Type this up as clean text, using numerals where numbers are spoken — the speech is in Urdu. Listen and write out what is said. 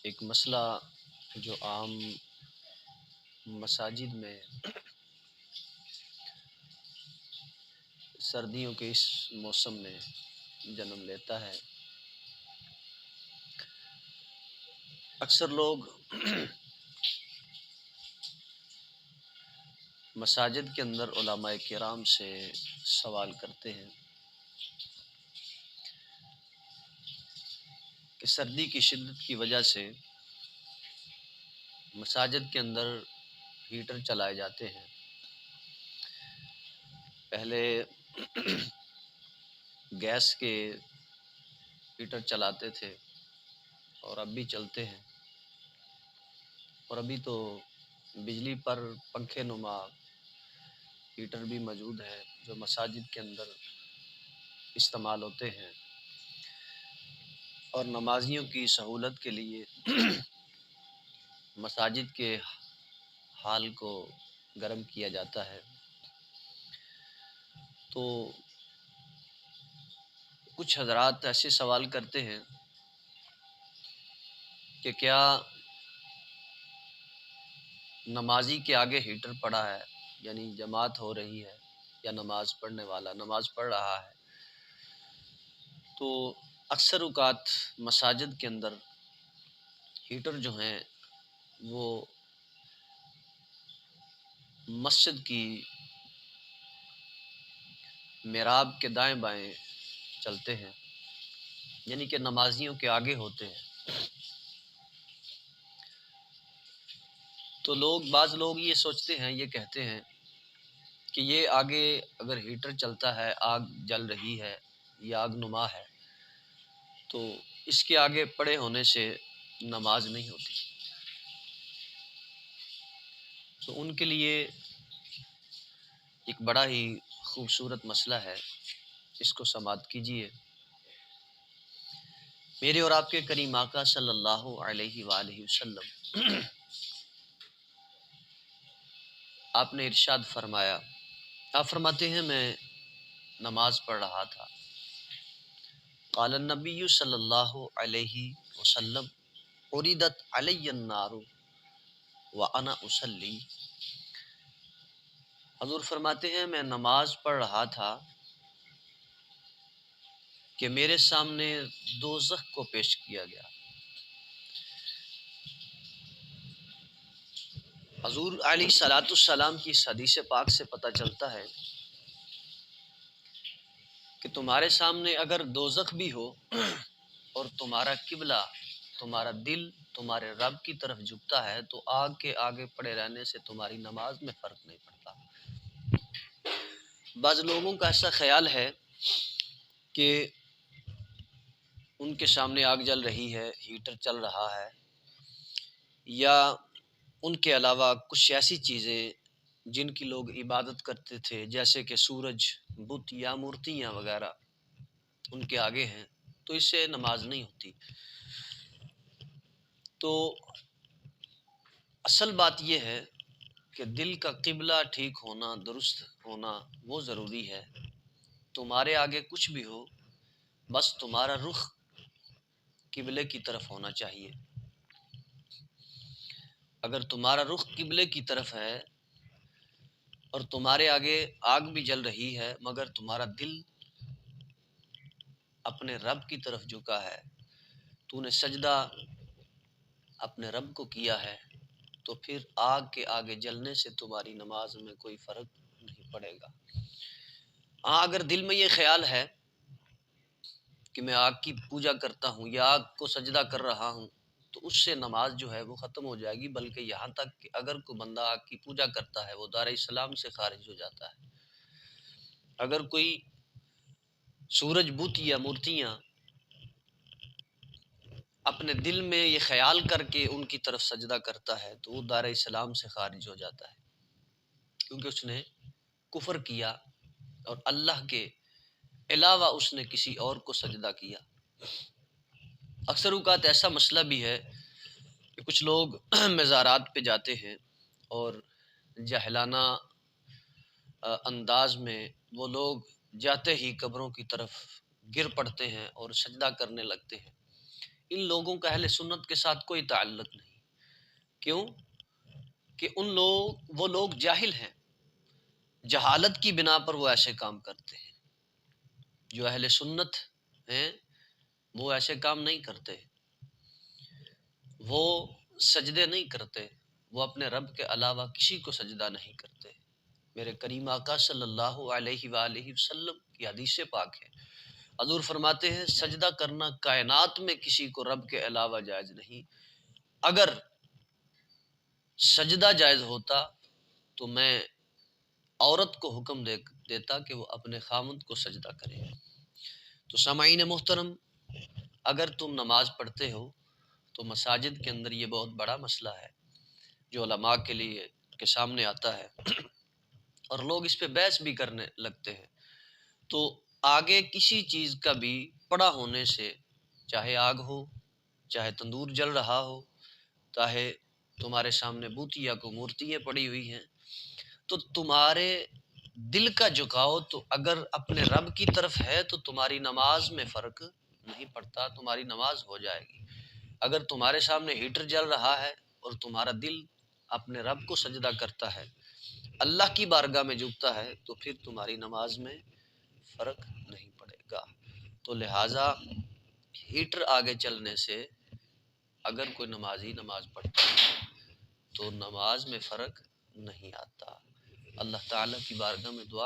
ایک مسئلہ جو عام مساجد میں سردیوں کے اس موسم میں جنم لیتا ہے۔ اکثر لوگ مساجد کے اندر علماء کرام سے سوال کرتے ہیں کہ سردی کی شدت کی وجہ سے مساجد کے اندر ہیٹر چلائے جاتے ہیں۔ پہلے گیس کے ہیٹر چلاتے تھے اور اب بھی چلتے ہیں، اور ابھی تو بجلی پر پنکھے نما ہیٹر بھی موجود ہیں جو مساجد کے اندر استعمال ہوتے ہیں، اور نمازیوں کی سہولت کے لیے مساجد کے حال کو گرم کیا جاتا ہے۔ تو کچھ حضرات ایسے سوال کرتے ہیں کہ کیا نمازی کے آگے ہیٹر پڑا ہے، یعنی جماعت ہو رہی ہے یا نماز پڑھنے والا نماز پڑھ رہا ہے، تو اکثر اوقات مساجد کے اندر ہیٹر جو ہیں وہ مسجد کی محراب کے دائیں بائیں چلتے ہیں، یعنی کہ نمازیوں کے آگے ہوتے ہیں۔ تو بعض لوگ یہ سوچتے ہیں، یہ کہتے ہیں کہ یہ آگے اگر ہیٹر چلتا ہے، آگ جل رہی ہے یا آگ نما ہے، تو اس کے آگے پڑے ہونے سے نماز نہیں ہوتی۔ تو ان کے لیے ایک بڑا ہی خوبصورت مسئلہ ہے، اس کو سماعت کیجیے۔ میرے اور آپ کے کریم آقا صلی اللہ علیہ وآلہ وسلم آپ نے ارشاد فرمایا، آپ فرماتے ہیں میں نماز پڑھ رہا تھا، قال النبی صلی اللہ علیہ وسلم عرضت علی النار وانا اصلی۔ حضور فرماتے ہیں میں نماز پڑھ رہا تھا کہ میرے سامنے دوزخ کو پیش کیا گیا۔ حضور علیہ الصلوۃ والسلام کی اس حدیث پاک سے پتہ چلتا ہے کہ تمہارے سامنے اگر دوزخ بھی ہو اور تمہارا قبلہ، تمہارا دل تمہارے رب کی طرف جھکتا ہے، تو آگ کے آگے پڑے رہنے سے تمہاری نماز میں فرق نہیں پڑتا۔ بعض لوگوں کا ایسا خیال ہے کہ ان کے سامنے آگ جل رہی ہے، ہیٹر چل رہا ہے، یا ان کے علاوہ کچھ ایسی چیزیں جن کی لوگ عبادت کرتے تھے، جیسے کہ سورج، بت یا مورتیاں وغیرہ ان کے آگے ہیں، تو اس سے نماز نہیں ہوتی۔ تو اصل بات یہ ہے کہ دل کا قبلہ ٹھیک ہونا، درست ہونا وہ ضروری ہے۔ تمہارے آگے کچھ بھی ہو، بس تمہارا رخ قبلے کی طرف ہونا چاہیے۔ اگر تمہارا رخ قبلے کی طرف ہے اور تمہارے آگے آگ بھی جل رہی ہے، مگر تمہارا دل اپنے رب کی طرف جھکا ہے، تو نے سجدہ اپنے رب کو کیا ہے، تو پھر آگ کے آگے جلنے سے تمہاری نماز میں کوئی فرق نہیں پڑے گا۔ ہاں، اگر دل میں یہ خیال ہے کہ میں آگ کی پوجا کرتا ہوں یا آگ کو سجدہ کر رہا ہوں، تو اس سے نماز جو ہے وہ ختم ہو جائے گی، بلکہ یہاں تک کہ اگر کوئی بندہ آگ کی پوجا کرتا ہے وہ دار اسلام سے خارج ہو جاتا ہے۔ اگر کوئی سورج، بت یا مورتیاں اپنے دل میں یہ خیال کر کے ان کی طرف سجدہ کرتا ہے تو وہ دار اسلام سے خارج ہو جاتا ہے، کیونکہ اس نے کفر کیا اور اللہ کے علاوہ اس نے کسی اور کو سجدہ کیا۔ اکثر اوقات ایسا مسئلہ بھی ہے کہ کچھ لوگ مزارات پہ جاتے ہیں اور جاہلانہ انداز میں وہ لوگ جاتے ہی قبروں کی طرف گر پڑتے ہیں اور سجدہ کرنے لگتے ہیں۔ ان لوگوں کا اہل سنت کے ساتھ کوئی تعلق نہیں. کیوں؟ کہ وہ لوگ جاہل ہیں، جہالت کی بنا پر وہ ایسے کام کرتے ہیں. جو اہل سنت ہیں وہ ایسے کام نہیں کرتے، وہ سجدے نہیں کرتے، وہ اپنے رب کے علاوہ کسی کو سجدہ نہیں کرتے. میرے کریم آقا صلی اللہ علیہ وآلہ وسلم کی حدیث پاک ہے، حضور فرماتے ہیں سجدہ کرنا کائنات میں کسی کو رب کے علاوہ جائز نہیں. اگر سجدہ جائز ہوتا تو میں عورت کو حکم دیتا کہ وہ اپنے خامند کو سجدہ کرے. تو سامعین محترم، اگر تم نماز پڑھتے ہو تو مساجد کے اندر یہ بہت بڑا مسئلہ ہے جو علماء کے سامنے آتا ہے اور لوگ اس پہ بحث بھی کرنے لگتے ہیں. تو آگے کسی چیز کا بھی پڑا ہونے سے، چاہے آگ ہو، چاہے تندور جل رہا ہو، چاہے تمہارے سامنے بوتیا کو مورتیاں پڑی ہوئی ہیں، تو تمہارے دل کا جھکاؤ تو اگر اپنے رب کی طرف ہے تو تمہاری نماز میں فرق نہیں پڑتا، تمہاری نماز ہو جائے گی. اگر تمہارے سامنے ہیٹر جل رہا ہے اور تمہارا دل اپنے رب کو سجدہ کرتا ہے، اللہ کی بارگاہ میں جھکتا ہے، تو پھر تمہاری نماز میں فرق نہیں پڑے گا. تو لہٰذا ہیٹر آگے چلنے سے اگر کوئی نمازی نماز پڑھتا ہے تو نماز میں فرق نہیں آتا. اللہ تعالیٰ کی بارگاہ میں دعا